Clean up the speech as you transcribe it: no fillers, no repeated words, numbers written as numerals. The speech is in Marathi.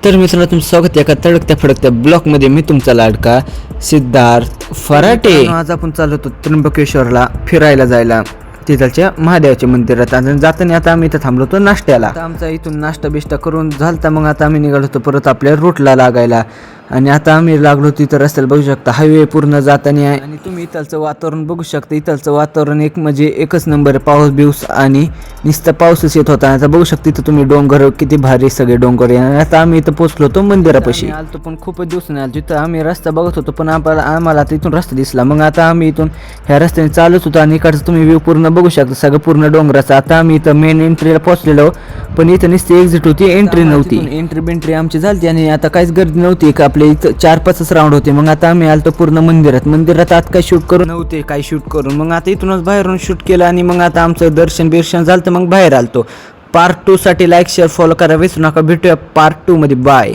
तर मित्रांनो तुमचं स्वागत आहे एका तडकत्या फडकत्या ब्लॉकमध्ये. मी तुमचा लाडका सिद्धार्थ फराटे. आज आपण चाललो होतो त्र्यंबकेश्वरला फिरायला जायला, तिथलच्या महादेवाच्या मंदिरात. आणि जाताना आता आम्ही इथं थांबलो होतो नाश्त्याला. आता आमचा इथून नाश्ता बिष्टा करून झालता, मग आता आम्ही निघालो होतो परत आपल्या रूटला लागायला. आणि आता आम्ही लागलो तिथं रस्त्याला बघू शकता हायवे पूर्ण जाताना आहे. आणि तुम्ही इथलचं वातावरण बघू शकता. इथलचं वातावरण एक म्हणजे एकच नंबर, पाऊस बिऊस आणि नुसतं पाऊसच येत होता. आता बघू शकता इथं तुम्ही डोंगर किती भारी सगळे डोंगर आहे. आणि आता आम्ही इथं पोहोचलो होतो मंदिरापाशी. आलतो पण खूपच दिवसांनी आलो तिथं. आम्ही रस्ता बघत होतो पण आम्हाला आता इथून रस्ता दिसला. मग आता आम्ही इथून ह्या रस्त्याने चालत होतो आणि इकडचं तुम्ही व्ह्यू पूर्ण बघू शकता सगळं पूर्ण डोंगराचं. आता आम्ही इथं मेन एंट्रीला पोहोचलेलो, पण इथं नुसती एक्झिट होती, एंट्री नव्हती. एंट्री बेंट्री आमची झाली आणि आता काहीच गर्दी नव्हती. का आपल्या इथं 4-5 राऊंड होते. मग आता आम्ही आलतो पूर्ण मंदिरात आत काय शूट करून नव्हते, काय शूट करून. मग आता इथूनच बाहेरून शूट केलं आणि मग आता आमचं दर्शन बिर्शन झालं तर मग बाहेर आलतो. पार्ट 2 साठी लाईक शेअर फॉलो करा विसरू नका. भेटूया पार्ट 2 मध्ये. बाय.